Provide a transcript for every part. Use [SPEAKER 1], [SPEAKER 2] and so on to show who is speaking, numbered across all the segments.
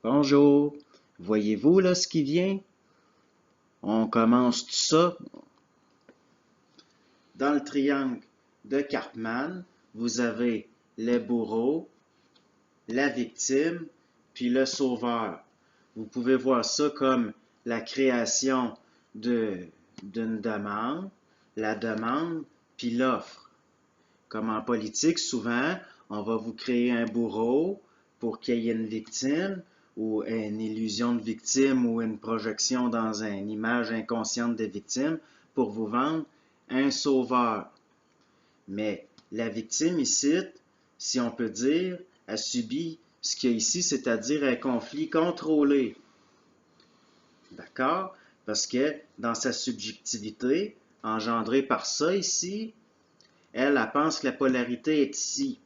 [SPEAKER 1] Bonjour, voyez-vous là ce qui vient? On commence tout ça dans le triangle de Karpman. Vous avez le bourreau, la victime, puis le sauveur. Vous pouvez voir ça comme la création d'une demande, la demande, puis l'offre. Comme en politique, souvent, on va vous créer un bourreau pour qu'il y ait une victime ou une illusion de victime ou une projection dans une image inconsciente de victime pour vous vendre un sauveur. Mais la victime ici, si on peut dire, a subi ce qu'il y a ici, c'est-à-dire un conflit contrôlé. D'accord? Parce que dans sa subjectivité, engendrée par ça ici, elle pense que la polarité est ici,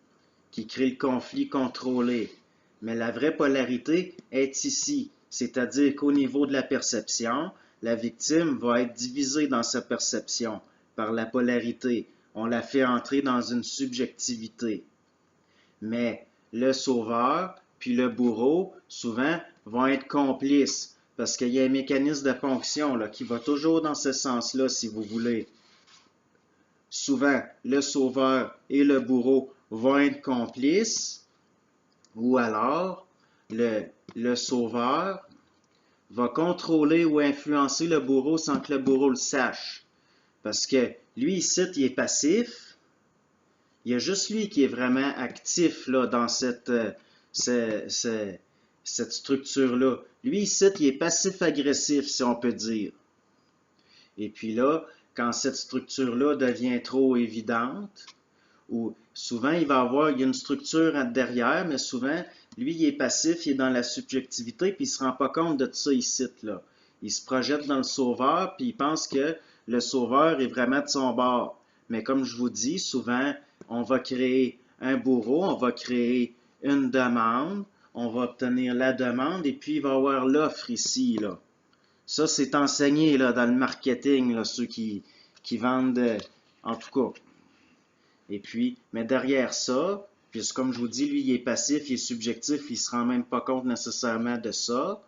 [SPEAKER 1] qui crée le conflit contrôlé. Mais la vraie polarité est ici, c'est-à-dire qu'au niveau de la perception, la victime va être divisée dans sa perception par la polarité. On la fait entrer dans une subjectivité. Mais le sauveur puis le bourreau, souvent, vont être complices parce qu'il y a un mécanisme de ponction là, qui va toujours dans ce sens-là, si vous voulez. Souvent, le sauveur et le bourreau vont être complices, ou alors le sauveur va contrôler ou influencer le bourreau sans que le bourreau le sache. Parce que lui, ici, il est passif. Il y a juste lui qui est vraiment actif là, dans cette structure-là. Lui, ici, il est passif-agressif, si on peut dire. Et puis là, quand cette structure-là devient trop évidente, ou souvent il va avoir une structure derrière, mais souvent, lui, il est passif, il est dans la subjectivité, puis il ne se rend pas compte de ça ici, là. Il se projette dans le sauveur, puis il pense que le sauveur est vraiment de son bord. Mais comme je vous dis, souvent, on va créer un bourreau, on va créer une demande, on va obtenir la demande, et puis il va y avoir l'offre ici, là. Ça, c'est enseigné là, dans le marketing, là, ceux qui vendent, en tout cas. Et puis, mais derrière ça, puis comme je vous dis, lui, il est passif, il est subjectif, il ne se rend même pas compte nécessairement de ça.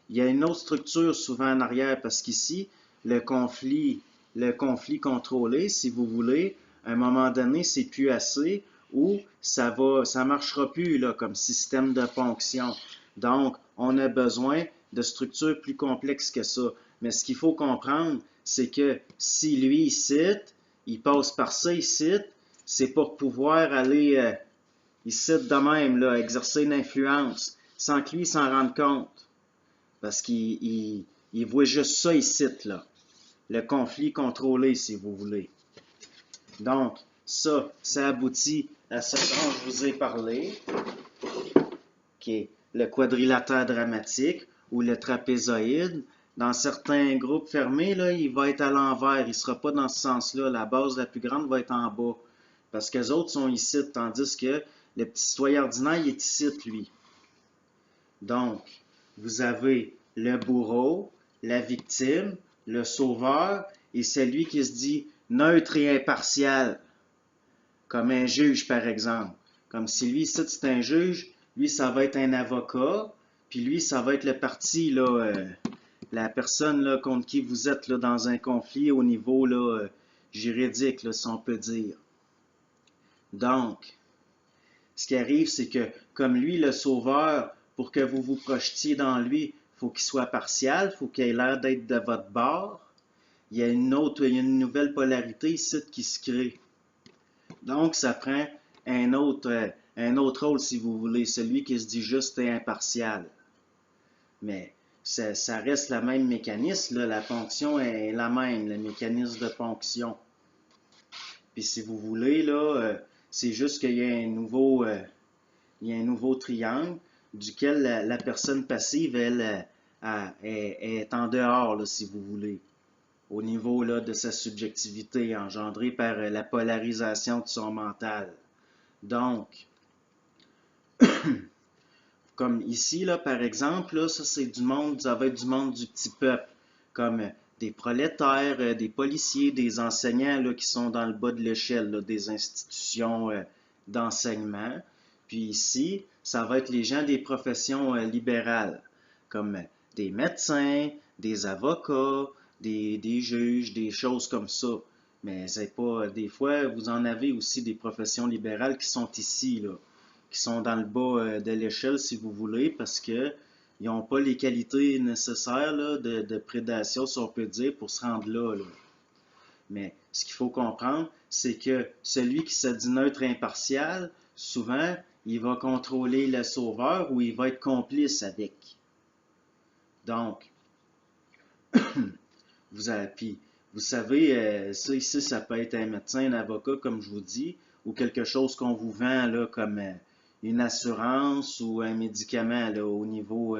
[SPEAKER 1] Il y a une autre structure souvent en arrière, parce qu'ici, le conflit contrôlé, si vous voulez, à un moment donné, c'est plus assez, ou ça marchera plus là, comme système de ponction. Donc, on a besoin de structures plus complexes que ça. Mais ce qu'il faut comprendre, c'est que si lui, il cite, il passe par ça, il cite, c'est pour pouvoir aller ici de même, là, exercer une influence, sans que lui s'en rende compte. Parce qu'il voit juste ça ici, là. Le conflit contrôlé, si vous voulez. Donc, ça aboutit à ce dont je vous ai parlé, qui est le quadrilatère dramatique ou le trapézoïde. Dans certains groupes fermés, là, il va être à l'envers, il ne sera pas dans ce sens-là. La base la plus grande va être en bas. Parce que les autres sont ici, tandis que le petit citoyen ordinaire, il est ici, lui. Donc, vous avez le bourreau, la victime, le sauveur et celui qui se dit neutre et impartial, comme un juge, par exemple. Comme si lui, ici, c'est un juge, lui, ça va être un avocat, puis lui, ça va être le parti, là, la personne là, contre qui vous êtes là, dans un conflit au niveau là, juridique, là, si on peut dire. Donc, ce qui arrive, c'est que comme lui, le sauveur, pour que vous vous projetiez dans lui, il faut qu'il soit partial, il faut qu'il ait l'air d'être de votre bord. Il y a une nouvelle polarité ici qui se crée. Donc, ça prend un autre rôle, si vous voulez, celui qui se dit juste et impartial. Mais ça reste le même mécanisme, là. La ponction est la même, le mécanisme de ponction. Puis si vous voulez, là, c'est juste qu'il y a un nouveau triangle duquel la personne passive, elle, est en dehors, là, si vous voulez, au niveau là, de sa subjectivité engendrée par la polarisation de son mental. Donc, comme ici, là, par exemple, là, ça c'est du monde, ça va être du monde du petit peuple, comme des prolétaires, des policiers, des enseignants là, qui sont dans le bas de l'échelle des institutions d'enseignement. Puis ici, ça va être les gens des professions libérales, comme des médecins, des avocats, des juges, des choses comme ça. Mais c'est pas. Des fois, vous en avez aussi des professions libérales qui sont ici, là, qui sont dans le bas de l'échelle, si vous voulez, parce que ils n'ont pas les qualités nécessaires là, de prédation, si on peut dire, pour se rendre là, là. Mais ce qu'il faut comprendre, c'est que celui qui se dit neutre et impartial, souvent, il va contrôler le sauveur ou il va être complice avec. Donc, puis, vous savez, ça ici, ça peut être un médecin, un avocat, comme je vous dis, ou quelque chose qu'on vous vend là, comme une assurance ou un médicament là, au niveau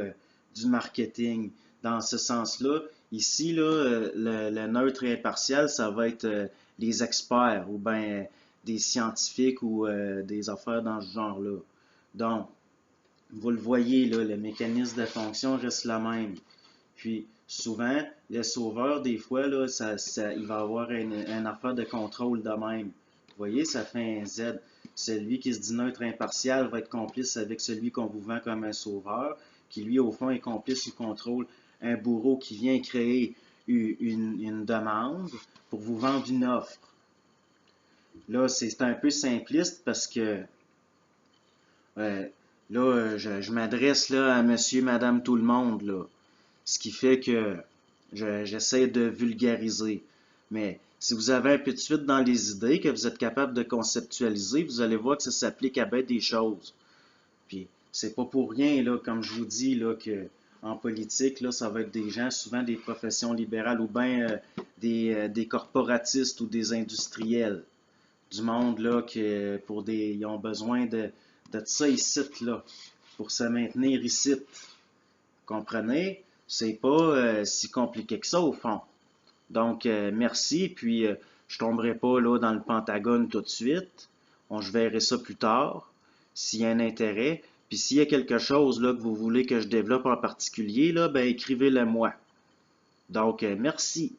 [SPEAKER 1] du marketing. Dans ce sens-là, ici, là, le neutre et impartial, ça va être les experts ou bien des scientifiques ou des affaires dans ce genre-là. Donc, vous le voyez, là, le mécanisme de fonction reste le même. Puis, souvent, le sauveur, des fois, là, il va avoir une affaire de contrôle de même. Vous voyez, ça fait un Z. Celui qui se dit neutre impartial va être complice avec celui qu'on vous vend comme un sauveur, qui lui, au fond, est complice ou contrôle un bourreau qui vient créer une demande pour vous vendre une offre. Là, c'est un peu simpliste parce que là, je m'adresse là à monsieur, madame, tout le monde, là. Ce qui fait que j'essaie de vulgariser. Mais si vous avez un peu de suite dans les idées, que vous êtes capable de conceptualiser, vous allez voir que ça s'applique à bien des choses. Puis, c'est pas pour rien, là, comme je vous dis, là, que en politique, là, ça va être des gens, souvent des professions libérales ou bien des corporatistes ou des industriels. Du monde, là, ils ont besoin de ça ici, là, pour se maintenir ici. Comprenez? C'est pas si compliqué que ça au fond. Donc, merci, puis je tomberai pas là dans le Pentagone tout de suite. Je verrai ça plus tard, s'il y a un intérêt. Puis s'il y a quelque chose là que vous voulez que je développe en particulier, là, ben écrivez-le moi. Donc, merci.